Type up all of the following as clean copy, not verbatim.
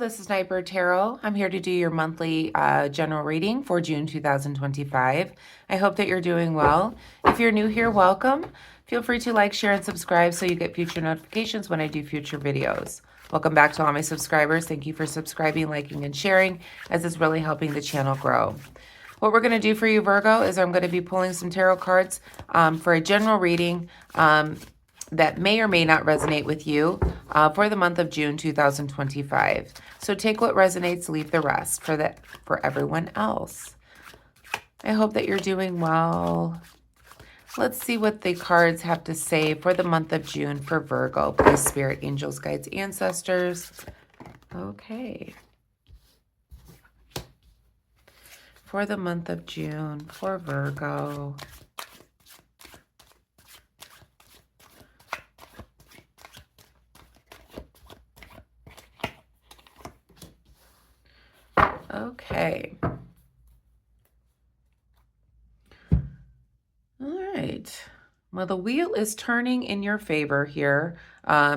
this is Sniper Tarot. I'm here to do your monthly general reading for June 2025. I hope that you're doing well. If you're new here, welcome. Feel free to like, share, and subscribe so you get future notifications when I do future videos. Welcome back to all my subscribers. Thank you for subscribing, liking, and sharing, as it's really helping the channel grow. What we're going to do for you, Virgo, is I'm going to be pulling some tarot cards for a general reading that may or may not resonate with you for the month of June 2025. So take what resonates, leave the rest for everyone else. I hope that you're doing well. Let's see what the cards have to say for the month of June for Virgo. Please, spirit, angels, guides, ancestors. Okay. For the month of June for Virgo. Okay. All right. Well, the wheel is turning in your favor here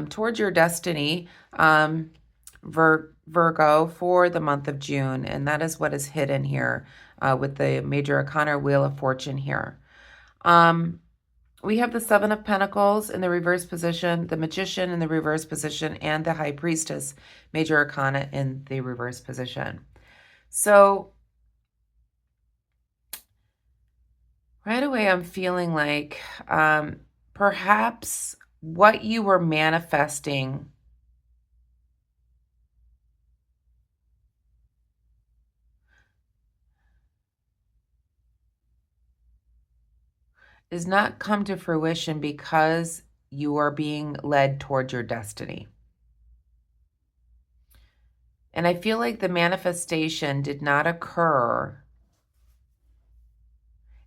towards your destiny, Virgo, for the month of June. And that is what is hidden here with the Major Arcana Wheel of Fortune here. We have the Seven of Pentacles in the reverse position, the Magician in the reverse position, and the High Priestess, Major Arcana, in the reverse position. So right away, I'm feeling like perhaps what you were manifesting does not come to fruition because you are being led towards your destiny. And I feel like the manifestation did not occur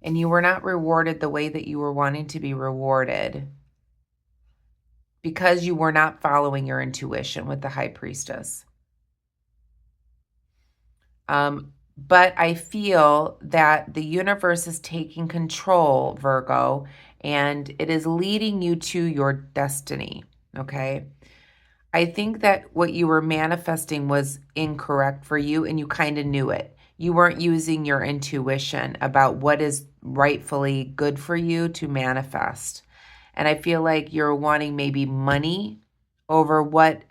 and you were not rewarded the way that you were wanting to be rewarded because you were not following your intuition with the High Priestess. But I feel that the universe is taking control, Virgo, and it is leading you to your destiny, okay? I think that what you were manifesting was incorrect for you, and you kind of knew it. You weren't using your intuition about what is rightfully good for you to manifest. And I feel like you're wanting maybe money over what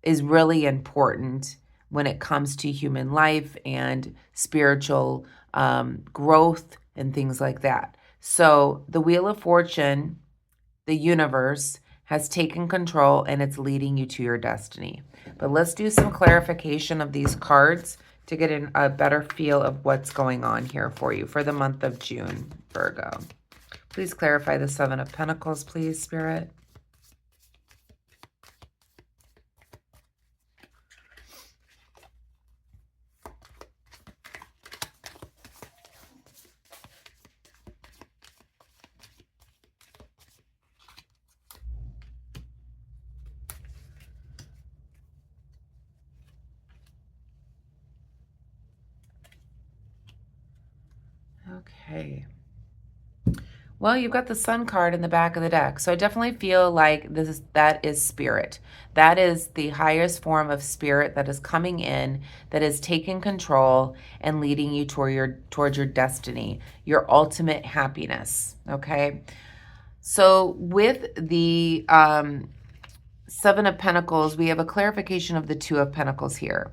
is really important when it comes to human life and spiritual growth and things like that. So the Wheel of Fortune, the universe, has taken control and it's leading you to your destiny. But let's do some clarification of these cards to get a better feel of what's going on here for you for the month of June, Virgo. Please clarify the Seven of Pentacles, please, Spirit. Okay. Well, you've got the Sun card in the back of the deck. So I definitely feel like that is spirit. That is the highest form of spirit that is coming in, that is taking control and leading you towards your destiny, your ultimate happiness, okay? So with the Seven of Pentacles, we have a clarification of the Two of Pentacles here.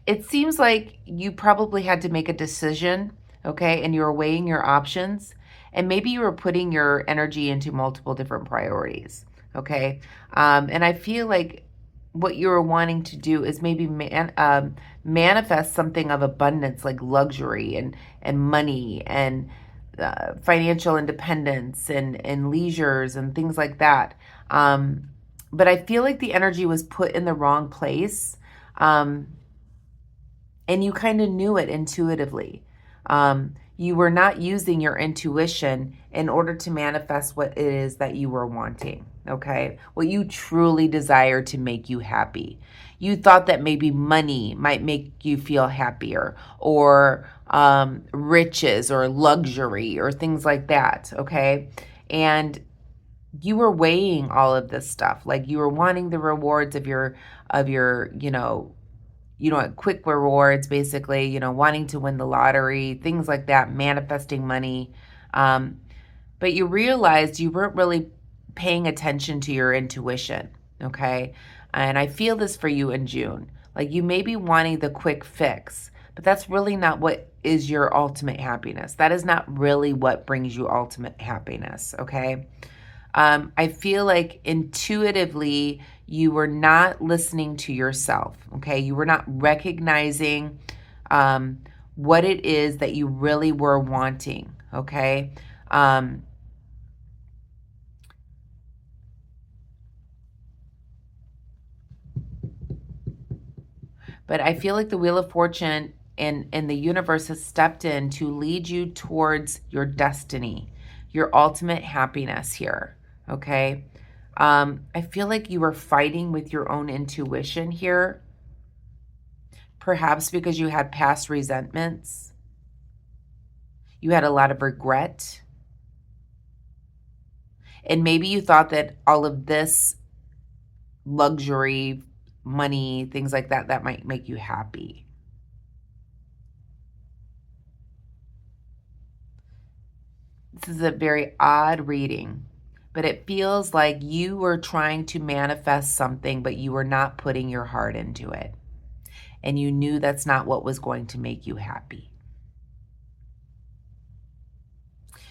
It seems like you probably had to make a decision, okay, and you were weighing your options, and maybe you were putting your energy into multiple different priorities, okay? And I feel like what you were wanting to do is maybe manifest something of abundance, like luxury and money and financial independence and leisures and things like that. But I feel like the energy was put in the wrong place, and you kind of knew it intuitively. You were not using your intuition in order to manifest what it is that you were wanting, okay? What you truly desire to make you happy. You thought that maybe money might make you feel happier, or riches or luxury or things like that, okay? And you were weighing all of this stuff. Like you were wanting the rewards of your, quick rewards, basically, wanting to win the lottery, things like that, manifesting money. But you realized you weren't really paying attention to your intuition, okay? And I feel this for you in June. Like you may be wanting the quick fix, but that's really not what is your ultimate happiness. That is not really what brings you ultimate happiness, okay? I feel like intuitively you were not listening to yourself, okay? You were not recognizing what it is that you really were wanting, okay? But I feel like the Wheel of Fortune and the universe has stepped in to lead you towards your destiny, your ultimate happiness here, okay? I feel like you were fighting with your own intuition here, perhaps because you had past resentments. You had a lot of regret. And maybe you thought that all of this luxury, money, things like that, that might make you happy. This is a very odd reading, but it feels like you were trying to manifest something, but you were not putting your heart into it. And you knew that's not what was going to make you happy.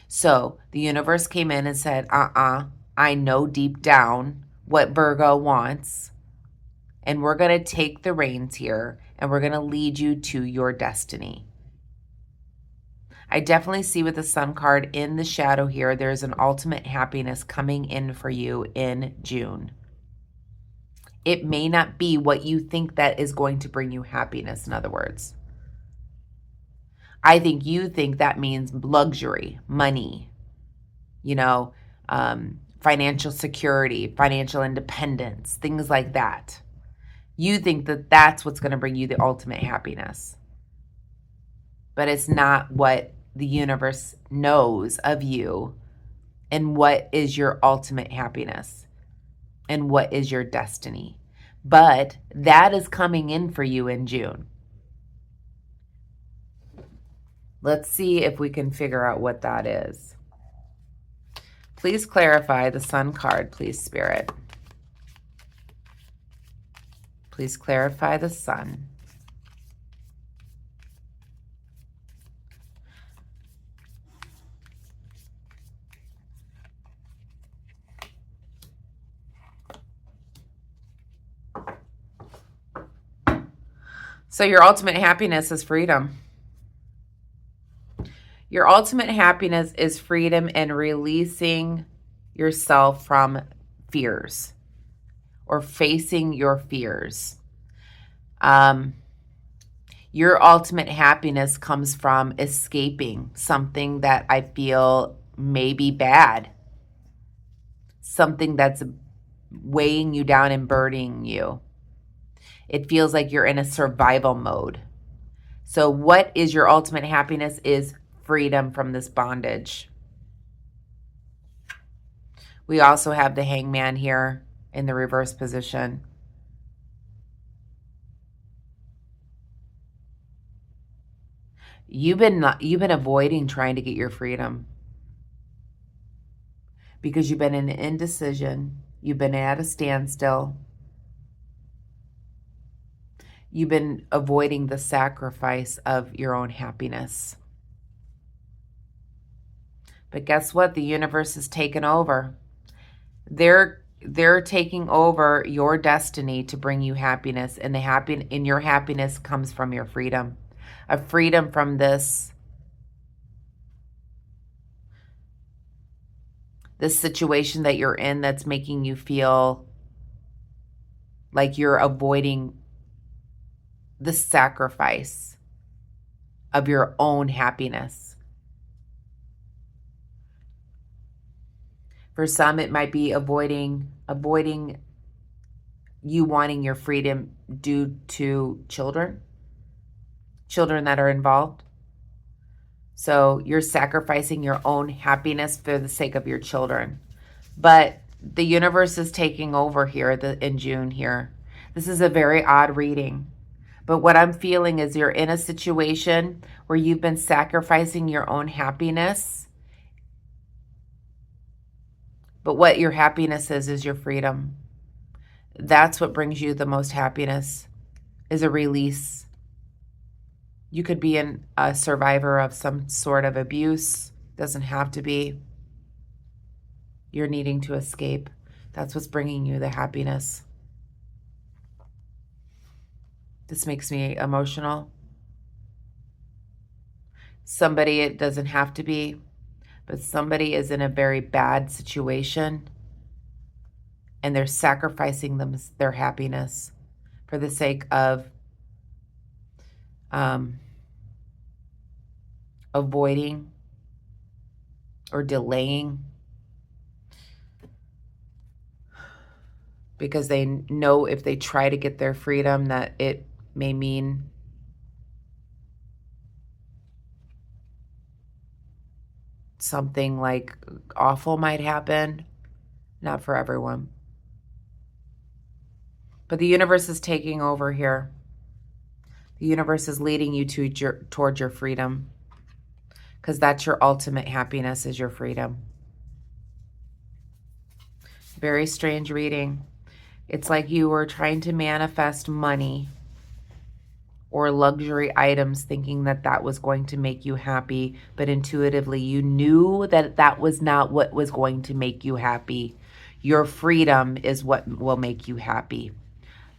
So the universe came in and said, I know deep down what Virgo wants. And we're going to take the reins here and we're going to lead you to your destiny. I definitely see with the Sun card in the shadow here, there's an ultimate happiness coming in for you in June. It may not be what you think that is going to bring you happiness, in other words. I think you think that means luxury, money, financial security, financial independence, things like that. You think that that's what's going to bring you the ultimate happiness. But it's not what the universe knows of you and what is your ultimate happiness and what is your destiny. But that is coming in for you in June. Let's see if we can figure out what that is. Please clarify the Sun card, please, Spirit. Please clarify the Sun. So your ultimate happiness is freedom. Your ultimate happiness is freedom and releasing yourself from fears or facing your fears. Your ultimate happiness comes from escaping something that I feel may be bad, something that's weighing you down and burdening you. It feels like you're in a survival mode. So what is your ultimate happiness is freedom from this bondage. We also have the Hangman here in the reverse position. You've been avoiding trying to get your freedom because you've been in indecision. You've been at a standstill. You've been avoiding the sacrifice of your own happiness. But guess what? The universe has taken over. They're taking over your destiny to bring you happiness, and your happiness comes from your freedom. A freedom from this situation that you're in that's making you feel like you're avoiding the sacrifice of your own happiness. For some, it might be avoiding you wanting your freedom due to children that are involved. So you're sacrificing your own happiness for the sake of your children. But the universe is taking over here in June here. This is a very odd reading. But what I'm feeling is you're in a situation where you've been sacrificing your own happiness. But what your happiness is your freedom. That's what brings you the most happiness, is a release. You could be a survivor of some sort of abuse. Doesn't have to be. You're needing to escape. That's what's bringing you the happiness. This makes me emotional. Somebody, it doesn't have to be, but somebody is in a very bad situation and they're sacrificing their happiness for the sake of avoiding or delaying, because they know if they try to get their freedom that it may mean something like awful might happen. Not for everyone. But the universe is taking over here. The universe is leading you towards your freedom, because that's your ultimate happiness, is your freedom. Very strange reading. It's like you were trying to manifest money or luxury items thinking that that was going to make you happy, but intuitively you knew that that was not what was going to make you happy. Your freedom is what will make you happy.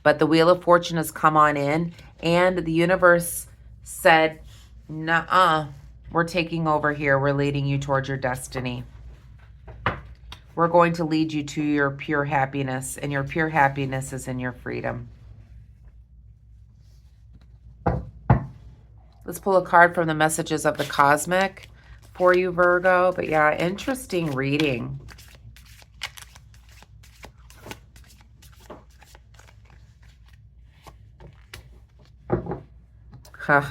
But the Wheel of Fortune has come on in, and the universe said, nuh-uh, we're taking over here. We're leading you towards your destiny. We're going to lead you to your pure happiness, and your pure happiness is in your freedom. Let's pull a card from the messages of the cosmic for you, Virgo. But yeah, interesting reading. Huh.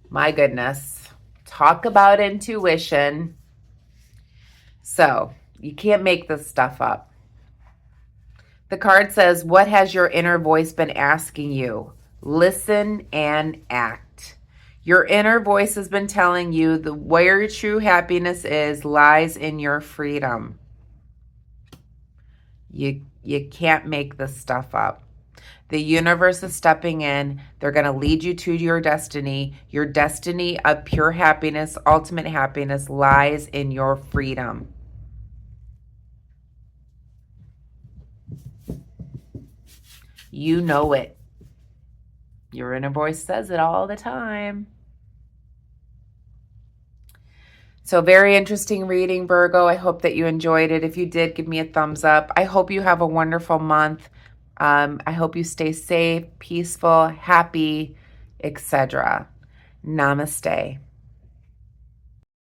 My goodness. Talk about intuition. So, you can't make this stuff up. The card says, what has your inner voice been asking you? Listen and act. Your inner voice has been telling you where your true happiness lies in your freedom. You can't make this stuff up. The universe is stepping in. They're going to lead you to your destiny. Your destiny of pure happiness, ultimate happiness, lies in your freedom. You know it. Your inner voice says it all the time. So very interesting reading, Virgo. I hope that you enjoyed it. If you did, give me a thumbs up. I hope you have a wonderful month. I hope you stay safe, peaceful, happy, etc. Namaste.